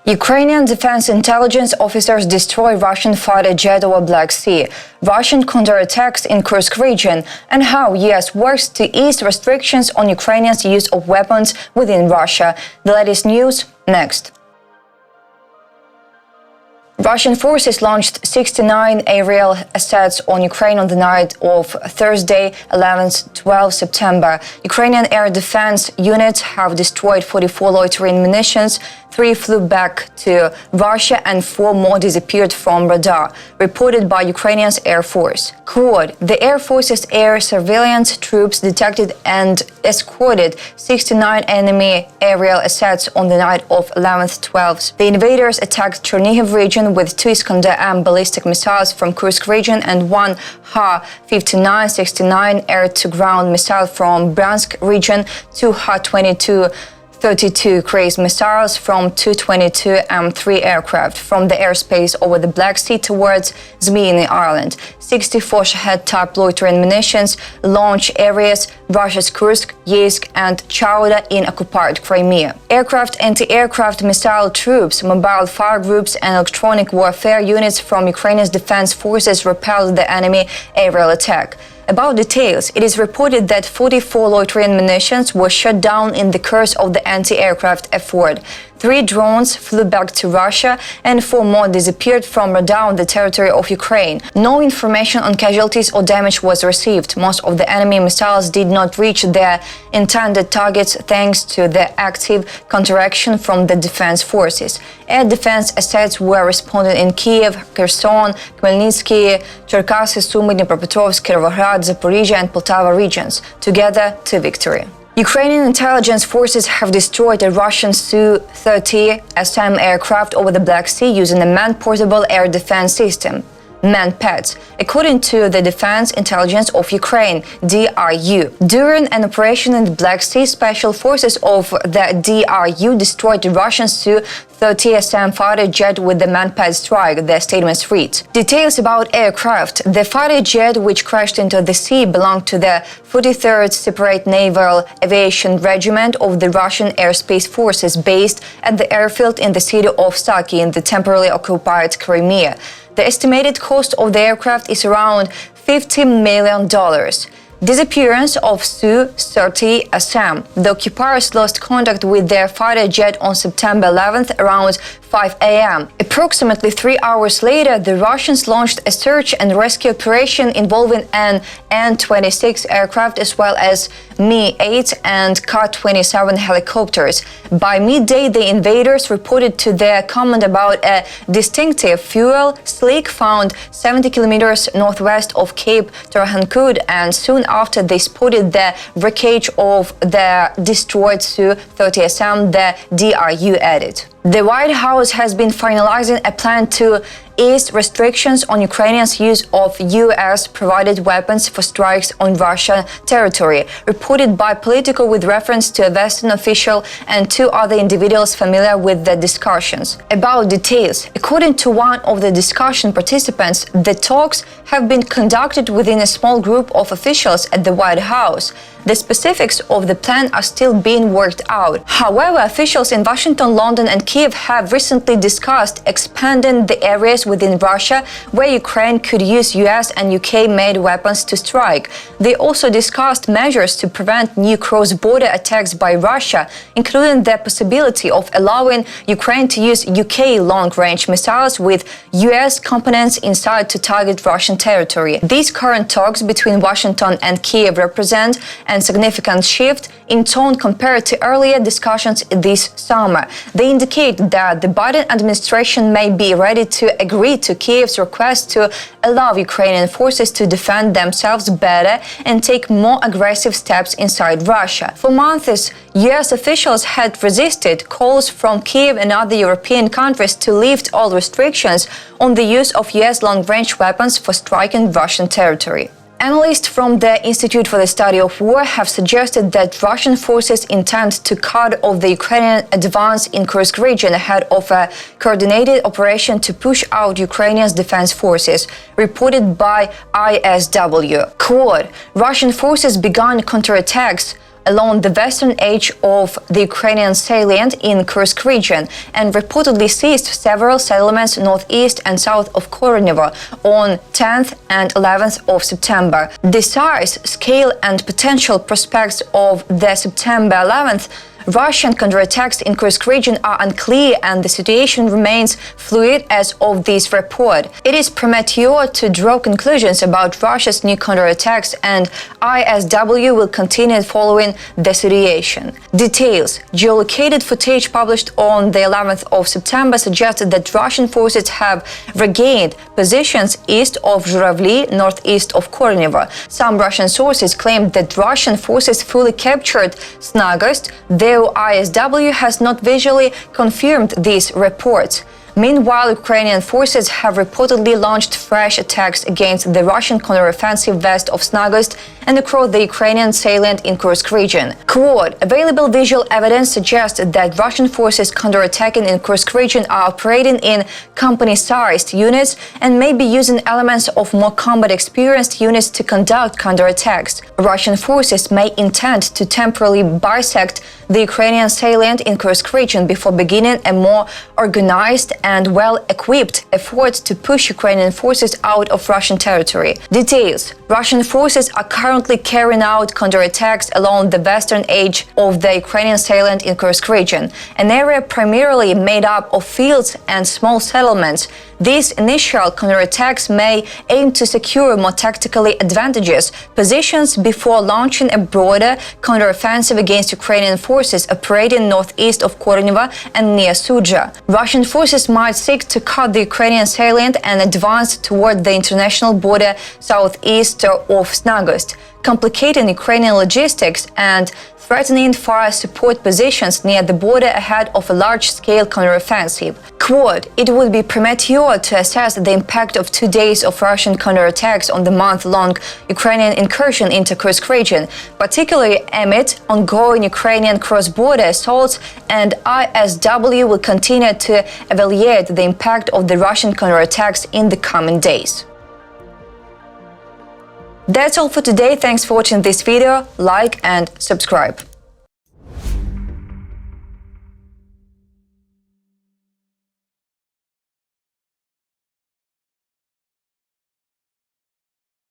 Ukrainian defense intelligence officers destroy Russian fighter jet over Black Sea, Russian counterattacks in Kursk region, and how US works to ease restrictions on Ukrainians' use of weapons within Russia. The latest news next. Russian forces launched 69 aerial assaults on Ukraine on the night of Thursday, 11-12 September. Ukrainian air defense units have destroyed 44 loitering munitions, 3 flew back to Russia and 4 more disappeared from radar, reported by Ukrainian's Air Force. Quote, the Air Force's air surveillance troops detected and escorted 69 enemy aerial assaults on the night of 11-12. The invaders attacked Chernihiv region with 2 Iskander-M ballistic missiles from Kursk region and 1 Ha-59-69 air-to-ground missile from Bryansk region, 2 Ha-22-32 cruise missiles from Tu-22 M3 aircraft from the airspace over the Black Sea towards Zmyiny Island, 64 Shahed-type loitering munitions, launch areas, Russia's Kursk, Yeysk and Chauda in occupied Crimea. Aircraft, anti-aircraft missile troops, mobile fire groups and electronic warfare units from Ukraine's defense forces repelled the enemy aerial attack. About details, it is reported that 44 loitering munitions were shot down in the course of the anti-aircraft effort. 3 drones flew back to Russia and 4 more disappeared from radar on the territory of Ukraine. No information on casualties or damage was received. Most of the enemy missiles did not reach their intended targets thanks to the active counteraction from the defense forces. Air defense assets were responded in Kiev, Kherson, Khmelnytsky, Cherkasy, Sumy, Dnipropetrovsk, Kirovohrad, Zaporizhia and Poltava regions, together to victory. Ukrainian intelligence forces have destroyed a Russian Su-30 SM aircraft over the Black Sea using a manned portable air defense system, MAN-PADS, according to the Defense Intelligence of Ukraine, DRU. During an operation in the Black Sea, special forces of the DRU destroyed the Russian Su-30 SM fighter jet with the MAN-PAD strike, the statement reads. Details about aircraft. The fighter jet, which crashed into the sea, belonged to the 43rd Separate Naval Aviation Regiment of the Russian Airspace Forces based at the airfield in the city of Saki in the temporarily occupied Crimea. The estimated cost of the aircraft is around $50 million. Disappearance of Su-30 SM. The occupiers lost contact with their fighter jet on September 11th around 5 a.m. Approximately 3 hours later, the Russians launched a search and rescue operation involving an An-26 aircraft as well as Mi-8 and Ka-27 helicopters. By midday, the invaders reported to their command about a distinctive fuel slick found 70 kilometers northwest of Cape Tarahankud, and soon after they spotted the wreckage of the destroyed Su-30 SM, the DRU added. The White House has been finalizing a plan to ease restrictions on Ukrainians' use of US-provided weapons for strikes on Russian territory, reported by Politico with reference to a Western official and 2 other individuals familiar with the discussions. About details, according to one of the discussion participants, the talks have been conducted within a small group of officials at the White House. The specifics of the plan are still being worked out. However, officials in Washington, London and Kiev have recently discussed expanding the areas within Russia where Ukraine could use US and UK-made weapons to strike. They also discussed measures to prevent new cross-border attacks by Russia, including the possibility of allowing Ukraine to use UK long-range missiles with US components inside to target Russian territory. These current talks between Washington and Kiev represent a significant shift in tone compared to earlier discussions this summer. They indicate that the Biden administration may be ready to agree to Kiev's request to allow Ukrainian forces to defend themselves better and take more aggressive steps inside Russia. For months, US officials had resisted calls from Kiev and other European countries to lift all restrictions on the use of US long-range weapons for striking Russian territory. Analysts from the Institute for the Study of War have suggested that Russian forces intend to cut off the Ukrainian advance in Kursk region ahead of a coordinated operation to push out Ukrainian defense forces, reported by ISW. Quote, Russian forces began counterattacks along the western edge of the Ukrainian salient in Kursk region and reportedly seized several settlements northeast and south of Kornevo on 10th and 11th of September. The size, scale and potential prospects of the September 11th Russian counterattacks in Kursk region are unclear and the situation remains fluid as of this report. It is premature to draw conclusions about Russia's new counterattacks and ISW will continue following the situation. Details. Geolocated footage published on the 11th of September suggested that Russian forces have regained positions east of Zhuravli, northeast of Kornevo. Some Russian sources claimed that Russian forces fully captured Snagost, though ISW has not visually confirmed these reports. Meanwhile, Ukrainian forces have reportedly launched fresh attacks against the Russian counteroffensive west of Snagost and across the Ukrainian salient in Kursk region. Quote, available visual evidence suggests that Russian forces counterattacking in Kursk region are operating in company-sized units and may be using elements of more combat-experienced units to conduct counterattacks. Russian forces may intend to temporarily bisect the Ukrainian salient in Kursk region before beginning a more organized and well-equipped effort to push Ukrainian forces out of Russian territory. Details. Russian forces are currently carrying out counterattacks along the western edge of the Ukrainian salient in Kursk region, an area primarily made up of fields and small settlements. These initial counterattacks may aim to secure more tactically advantageous positions before launching a broader counteroffensive against Ukrainian forces operating northeast of Kornevo and near Sudzha. Russian forces might seek to cut the Ukrainian salient and advance toward the international border southeast of Snagost, complicating Ukrainian logistics and threatening fire support positions near the border ahead of a large-scale counteroffensive. Quote, it would be premature to assess the impact of 2 days of Russian counterattacks on the month-long Ukrainian incursion into Kursk region, particularly amid ongoing Ukrainian cross-border assaults, and ISW will continue to evaluate the impact of the Russian counterattacks in the coming days. That's all for today. Thanks for watching this video. Like and subscribe.